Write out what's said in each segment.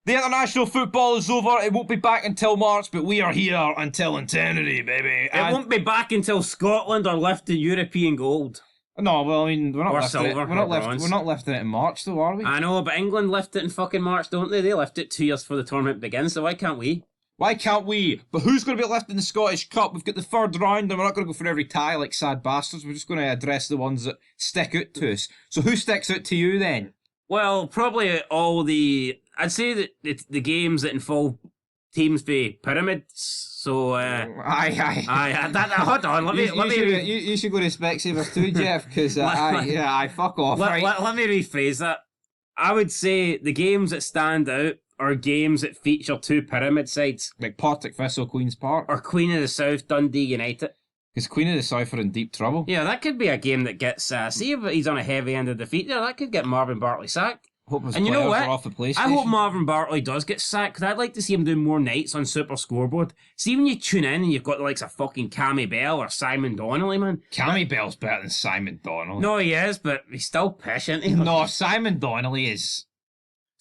The international football is over. It won't be back until March, but we are here until eternity, baby. It won't be back until Scotland are lifting European gold. No, well, I mean, we're not Or lifting it. silver, We're not lifting it in March, though, are we? I know, but England lift it in fucking March, don't they? They lift it 2 years before the tournament begins, so why can't we? Why can't we? But who's going to be lifting the Scottish Cup? We've got the third round, and we're not going to go for every tie like sad bastards. We're just going to address the ones that stick out to us. So who sticks out to you then? Well, probably all the... I'd say that it's the games that involve teams be pyramids. So, Aye. hold on, let me... You should go to Specsavers too, Jeff, because fuck off, right? Let me rephrase that. I would say the games that stand out are games that feature two pyramid sides. Like Partick Thistle, Queen's Park. Or Queen of the South, Dundee United. Because Queen of the South are in deep trouble. Yeah, that could be a game that gets... see if he's on a heavy-handed defeat there, that could get Marvin Bartley sacked. Hope his and you know players what? are off the PlayStation. I hope Marvin Bartley does get sacked, because I'd like to see him do more nights on Super Scoreboard. See, when you tune in and you've got the likes of fucking Cammy Bell or Simon Donnelly, man. Cammy Bell's better than Simon Donnelly. No, he is, but he's still pish, isn't he? No, Simon Donnelly is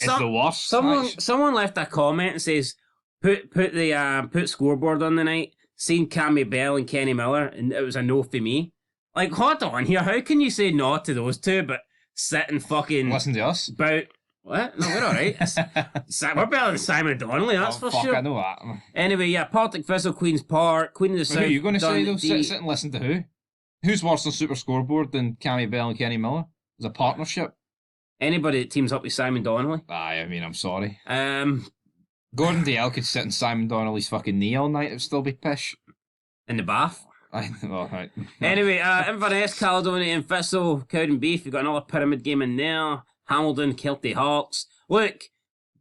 the worst. Someone left a comment and says, put Scoreboard on the night, seen Cammy Bell and Kenny Miller, and it was a no for me. Like, hold on here, how can you say no to those two, but sit and fucking... Listen to us. About... What? No, we're alright. We're better than Simon Donnelly, that's for sure. I know that. Anyway, yeah, Partick Thistle, Queen's Park, Queen of the South. Who are you going to say, though? Sit and listen to who? Who's worse on Super Scoreboard than Cammy Bell and Kenny Miller? As a partnership? Anybody that teams up with Simon Donnelly. Aye, I mean, I'm sorry. Gordon Dale could sit in Simon Donnelly's fucking knee all night, it'd still be pish. In the bath. Right. Anyway, Inverness, Caledonia and Thistle, Cowdenbeath, you've got another pyramid game in there. Hamilton, Kelty Hearts. Look,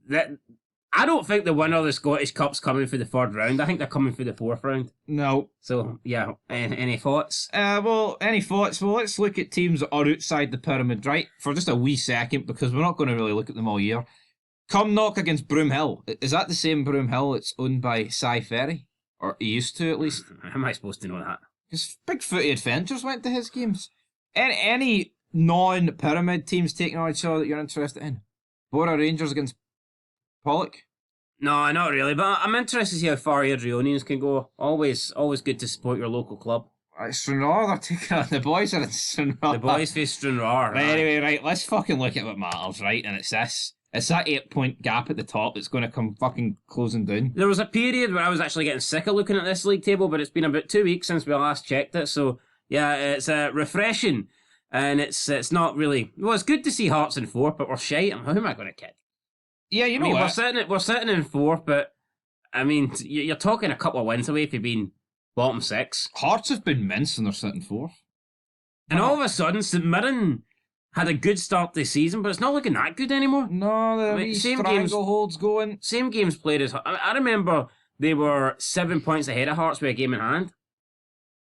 I don't think the winner of the Scottish Cup's coming for the third round. I think they're coming for the fourth round. No. So, yeah, any thoughts? Any thoughts? Well, let's look at teams that are outside the pyramid, right? For just a wee second, because we're not going to really look at them all year. Cumnock against Broomhill. Is that the same Broomhill that's owned by Cy Ferry? Or he used to, at least? How am I supposed to know that? Because Big Footy Adventures went to his games. Any non-pyramid teams taking on each other that you're interested in? Bora Rangers against Pollock? No, not really, but I'm interested to see how far Adrionians can go. Always good to support your local club. Stranraer, they're taking on the boys are in Stranraer. The boys face Stranraer. Right, anyway, right, let's fucking look at what matters, right? And it's this. It's that 8-point gap at the top that's going to come fucking closing down. There was a period where I was actually getting sick of looking at this league table, but it's been about 2 weeks since we last checked it, so yeah, it's refreshing. And it's not really... Well, it's good to see Hearts in fourth, but we're shite. How am I going to kid? Yeah, you know what? We're sitting in fourth, but I mean, you're talking a couple of wins away from being bottom six. Hearts have been minced and they're sitting fourth. And all of a sudden, St Mirren had a good start this season, but it's not looking that good anymore. No, the same games holds going. Same games played as... I remember they were 7 points ahead of Hearts with a game in hand.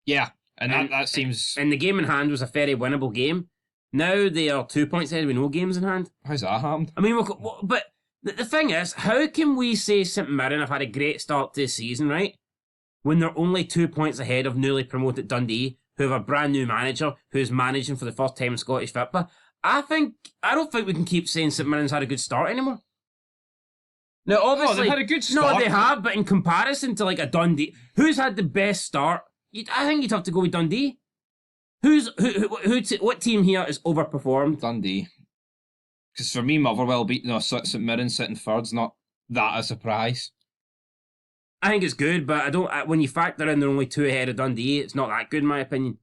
Yeah. And that seems... And the game in hand was a very winnable game. Now they are 2 points ahead with no games in hand. How's that happened? I mean, but the thing is, how can we say St Mirren have had a great start this season, right? When they're only 2 points ahead of newly promoted Dundee, who have a brand new manager who's managing for the first time in Scottish football. I don't think we can keep saying St Mirren's had a good start anymore. Now, obviously... they've had a good start. No, they have, but in comparison to like a Dundee, who's had the best start? I think you'd have to go with Dundee. What team here is overperformed? Dundee. Because for me, Motherwell beating St Mirren sitting third's not that a surprise. I think it's good, but when you factor in they're only 2 ahead of Dundee, it's not that good in my opinion.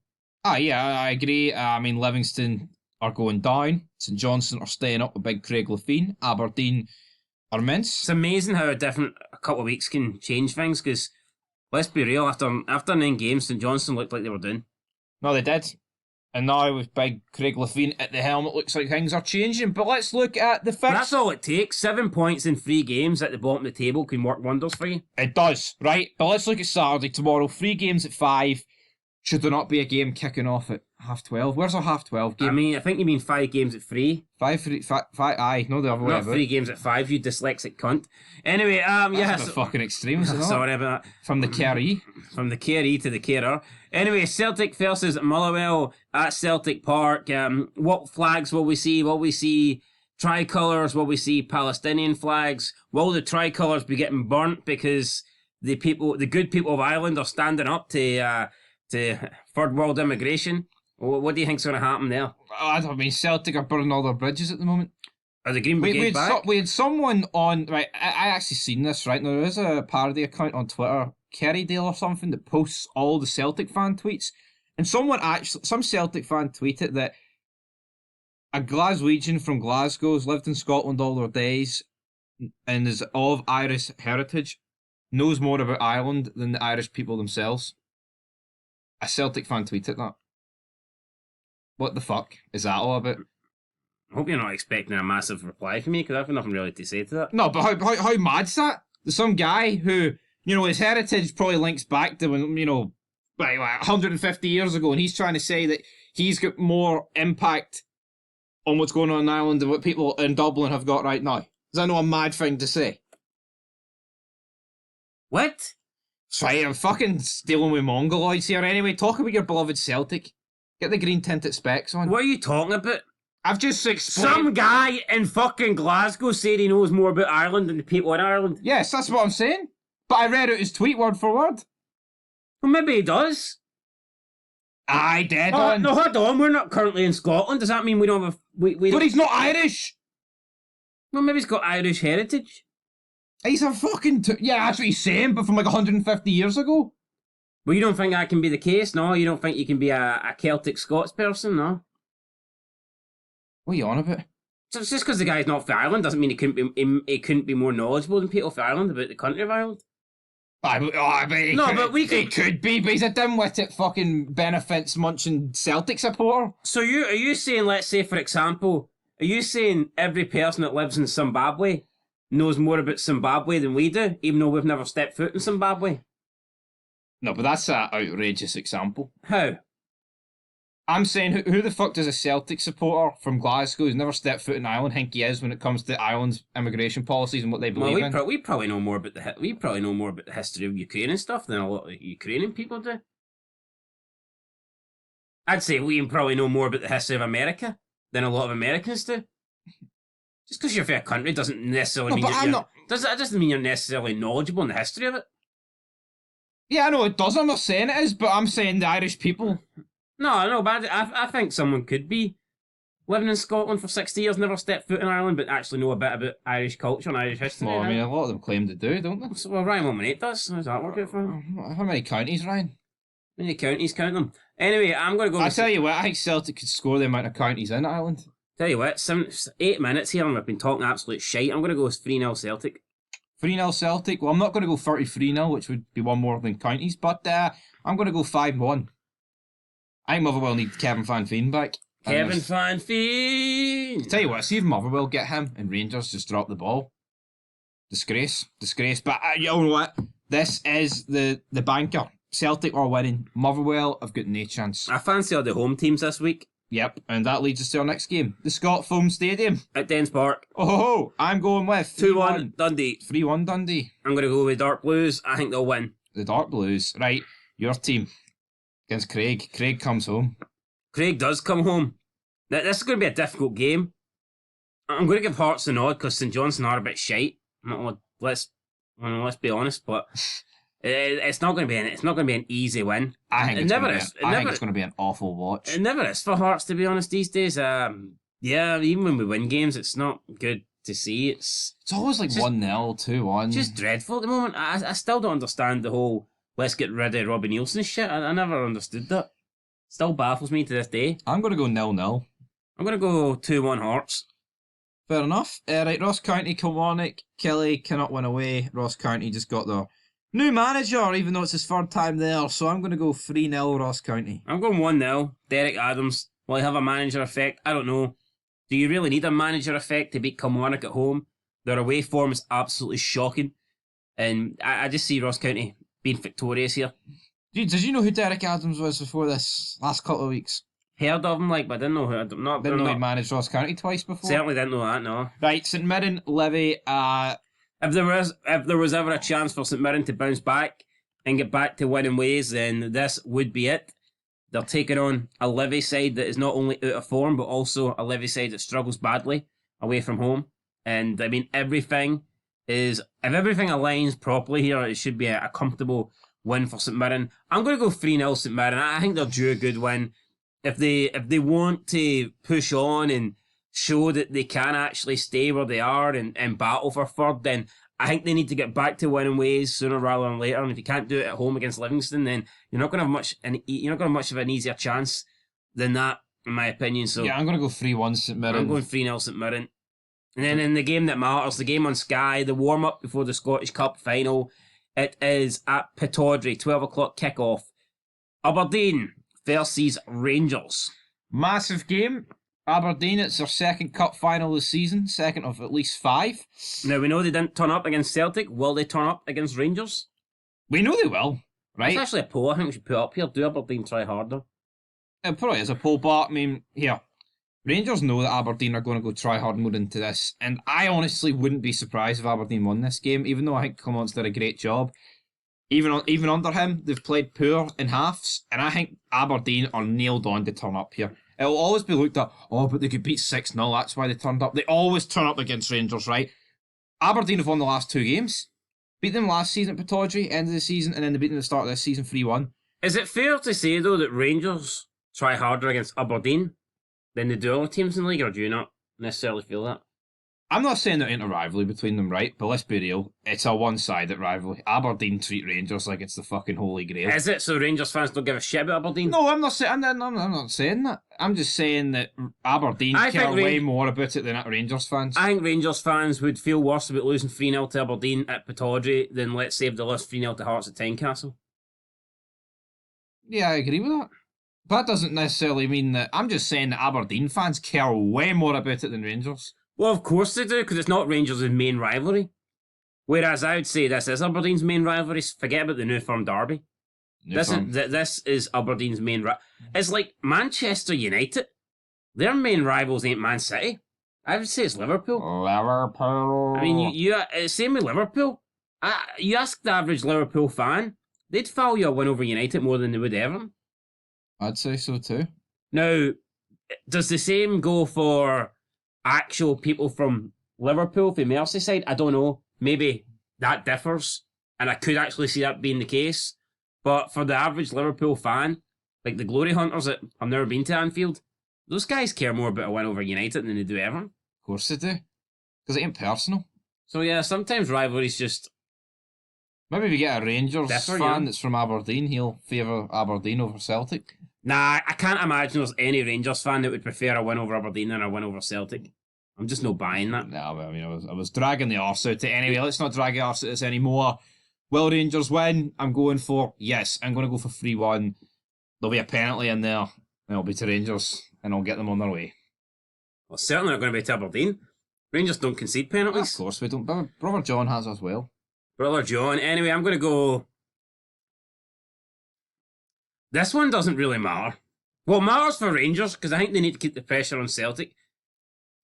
Yeah, I agree. I mean, Livingston are going down. St Johnstone are staying up with big Craig Levein. Aberdeen are mince. It's amazing how a couple of weeks can change things, because let's be real, after 9 games, St Johnstone looked like they were done. No, they did. And now with big Craig Levein at the helm, it looks like things are changing. But let's look at the fix. That's all it takes. 7 points in 3 games at the bottom of the table can work wonders for you. It does, right? But let's look at Saturday tomorrow. 3 games at 5. Should there not be a game kicking off at 12:30? Where's our 12:30 game? I mean, I think you mean 5 games at 3. 5, aye, no, the other way. Not 3 games at 5, you dyslexic cunt. Anyway, yeah. That's fucking extreme, isn't it? Sorry about that. From the caree. From the caree to the carer. Anyway, Celtic versus Motherwell at Celtic Park. What flags will we see? Will we see tricolours? Will we see Palestinian flags? Will the tricolours be getting burnt because the good people of Ireland are standing up to third world immigration? What do you think's going to happen there? I don't mean Celtic are burning all their bridges at the moment. Are the Green Brigade back? We had someone on, right, I actually seen this, right? Now, there is a parody account on Twitter, Kerrydale or something, that posts all the Celtic fan tweets. And some Celtic fan tweeted that a Glaswegian from Glasgow has lived in Scotland all their days and is of Irish heritage, knows more about Ireland than the Irish people themselves. A Celtic fan tweeted that. What the fuck is that all about? I hope you're not expecting a massive reply from me, because I've got nothing really to say to that. No, but how mad's that? There's some guy who, his heritage probably links back to when, like 150 years ago, and he's trying to say that he's got more impact on what's going on in Ireland than what people in Dublin have got right now. Is that not a mad thing to say? What? That's right, I'm fucking dealing with mongoloids here anyway. Talk about your beloved Celtic. Get the green tinted specs on. What are you talking about? I've just explained. Some guy in fucking Glasgow said he knows more about Ireland than the people in Ireland. Yes, that's what I'm saying. But I read out his tweet word for word. Well, maybe he does. Aye, dead on. No, hold on. We're not currently in Scotland. Does that mean we don't have But he's not Irish. Well, maybe he's got Irish heritage. He's a fucking... yeah, that's what he's saying, but from like 150 years ago. Well, you don't think that can be the case, no? You don't think you can be a Celtic Scots person, no? What are you on about? So it's just because the guy's not for Ireland doesn't mean he couldn't be more knowledgeable than people for Ireland about the country of Ireland. But he could be, but he's a dimwitted fucking benefits munching Celtic supporter. So are you saying, let's say for example, are you saying every person that lives in Zimbabwe knows more about Zimbabwe than we do, even though we've never stepped foot in Zimbabwe? No, but that's an outrageous example. How? I'm saying, who the fuck does a Celtic supporter from Glasgow who's never stepped foot in Ireland think he is when it comes to Ireland's immigration policies and what they believe in? We probably know more about the history of Ukraine and stuff than a lot of Ukrainian people do. I'd say we probably know more about the history of America than a lot of Americans do. Just because you're from a country doesn't necessarily mean that doesn't mean you're necessarily knowledgeable in the history of it. Yeah, I know it does. I'm not saying it is, but I'm saying the Irish people. No, but I think someone could be living in Scotland for 60 years, never stepped foot in Ireland, but actually know a bit about Irish culture and Irish history. Well, I mean, a lot of them claim to do, don't they? So, well, Ryan Wilmanate does. How does that work out for him? How many counties, Ryan? How many counties? Count them. Anyway, I'm going to go... I tell you what, I think Celtic could score the amount of counties in Ireland. Tell you what, 8 minutes here and we've been talking absolute shite. I'm going to go with 3-0 Celtic. 3-0 Celtic? Well, I'm not going to go 33-0, which would be one more than counties, but I'm going to go 5-1. I think Motherwell need Kevin Van Veen back. Kevin Van Veen! Tell you what, see if Motherwell get him and Rangers just drop the ball. Disgrace. But you know what? This is the banker. Celtic are winning. Motherwell have got no chance. I fancy all the home teams this week. Yep, and that leads us to our next game. The Scott Foam Stadium. At Dens Park. Oh, I'm going with 2-1 Dundee. 3-1 Dundee. I'm going to go with Dark Blues. I think they'll win. The Dark Blues. Right, your team. Against Craig. Craig comes home. Craig does come home. Now, this is going to be a difficult game. I'm going to give Hearts the nod because St Johnstone are a bit shite. Let's be honest, but it's not going to be an easy win. I think it's going to be an awful watch. It never is for Hearts, to be honest, these days. Yeah, even when we win games, it's not good to see. It's always like 1-0, 2-1. Just dreadful at the moment. I still don't understand the whole let's get rid of Robbie Nielsen shit. I never understood that. Still baffles me to this day. I'm going to go 0-0. I'm going to go 2-1 Hearts. Fair enough. Right, Ross County, Kilmarnock. Kelly cannot win away. Ross County just got their new manager, even though it's his third time there. So I'm going to go 3-0 Ross County. I'm going 1-0. Derek Adams. Will he have a manager effect? I don't know. Do you really need a manager effect to beat Kilmarnock at home? Their away form is absolutely shocking. And I just see Ross County being victorious here. Did you know who Derek Adams was before this last couple of weeks? Heard of him, but I didn't know who. Didn't know he managed Ross County twice before. Certainly didn't know that. No. Right, St Mirren, Livy. If there was ever a chance for St Mirren to bounce back and get back to winning ways, then this would be it. They're taking on a Livy side that is not only out of form, but also a Livy side that struggles badly. away from home. And I mean, if everything aligns properly here, it should be a comfortable win for St Mirren. I'm going to go 3-0 St Mirren. I think they're due a good win. If they want to push on and show that they can actually stay where they are and battle for third, then I think they need to get back to winning ways sooner rather than later. And if you can't do it at home against Livingston, then you're not going to have much of an easier chance than that, in my opinion. So yeah, I'm going to go 3-1 St Mirren. I'm going 3-0 St Mirren. And then in the game that matters, the game on Sky, the warm-up before the Scottish Cup final, it is at Pittodrie, 12 o'clock kickoff. Aberdeen versus Rangers. Massive game. Aberdeen, it's their second cup final this season, second of at least 5. Now, we know they didn't turn up against Celtic. Will they turn up against Rangers? We know they will, right? It's actually a poll I think we should put up here. Do Aberdeen try harder? It probably is a poll, but I mean, here, Rangers know that Aberdeen are going to go try hard mode into this, and I honestly wouldn't be surprised if Aberdeen won this game, even though I think Clement's did a great job. Even under him, they've played poor in halves, and I think Aberdeen are nailed on to turn up here. It'll always be looked at, but they could beat 6-0, that's why they turned up. They always turn up against Rangers, right? Aberdeen have won the last 2 games. Beat them last season at Pittodrie, end of the season, and then they beat them at the start of this season 3-1. Is it fair to say, though, that Rangers try harder against Aberdeen than they do other teams in the league, or do you not necessarily feel that? I'm not saying there ain't a rivalry between them, right? But let's be real, it's a one-sided rivalry. Aberdeen treat Rangers like it's the fucking holy grail. Is it? So Rangers fans don't give a shit about Aberdeen? No, I'm not saying that. I'm just saying that Aberdeen care way more about it than Rangers fans. I think Rangers fans would feel worse about losing 3-0 to Aberdeen at Pittodrie than, let's say, if they lost 3-0 to Hearts at Tynecastle. Yeah, I agree with that. But that doesn't necessarily mean that... I'm just saying that Aberdeen fans care way more about it than Rangers. Well, of course they do, because it's not Rangers' main rivalry. Whereas I would say this is Aberdeen's main rivalry. Forget about the New Firm derby. This is Aberdeen's main rivalry. It's like Manchester United. Their main rivals ain't Man City. I would say it's Liverpool. Liverpool. I mean, same with Liverpool. You ask the average Liverpool fan, they'd value a win over United more than they would Everton. I'd say so too. Now, does the same go for actual people from Liverpool, from Merseyside? I don't know. Maybe that differs, and I could actually see that being the case. But for the average Liverpool fan, like the glory hunters that have never been to Anfield, those guys care more about a win over United than they do Everton. Of course they do. Because it ain't personal. So yeah, sometimes rivalries just... Maybe if you get a Rangers fan that's from Aberdeen, he'll favour Aberdeen over Celtic. Nah, I can't imagine there's any Rangers fan that would prefer a win over Aberdeen than a win over Celtic. I'm just not buying that. No, I mean, I was dragging the arse out. Anyway, let's not drag the arse out this anymore. Will Rangers win? I'm going for... Yes, I'm going to go for 3-1. There'll be a penalty in there. And it'll be to Rangers, and I'll get them on their way. Well, certainly not going to be to Aberdeen. Rangers don't concede penalties. Of course we don't. Brother John has as well. Brother John. Anyway, I'm going to go... This one doesn't really matter. Well, it matters for Rangers, because I think they need to keep the pressure on Celtic.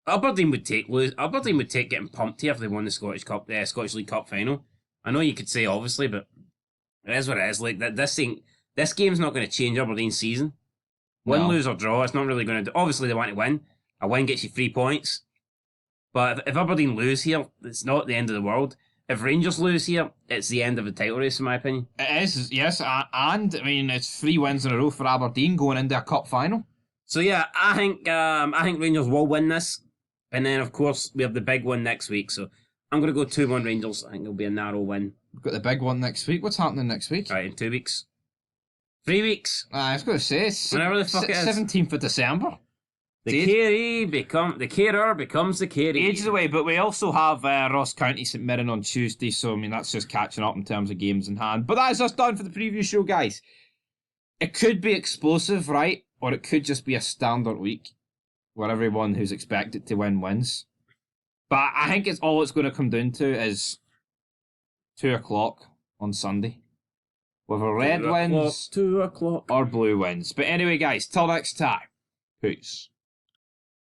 Aberdeen would take getting pumped here if they won the Scottish League Cup final. I know you could say obviously, but it is what it is. Like this game's not going to change Aberdeen's season. Win, lose or draw, it's not really going to do. Obviously, they want to win. A win gets you 3 points. But if Aberdeen lose here, it's not the end of the world. If Rangers lose here, it's the end of the title race, in my opinion. It is, yes, and I mean it's 3 wins in a row for Aberdeen going into a cup final. So yeah, I think Rangers will win this, and then of course we have the big one next week. So I'm going to go 2-1 Rangers. I think it'll be a narrow win. We've got the big one next week. What's happening next week? Right, in 2 weeks. 3 weeks. I was going to say it's whenever the fuck it is. 17th of December. The carer becomes the carey. Ages away, but we also have Ross County St Mirren on Tuesday, so I mean that's just catching up in terms of games in hand. But that is us done for the preview show, guys. It could be explosive, right? Or it could just be a standard week where everyone who's expected to win wins. But I think all it's going to come down to is 2 o'clock on Sunday. Whether red wins 2 o'clock or blue wins. But anyway, guys, till next time. Peace.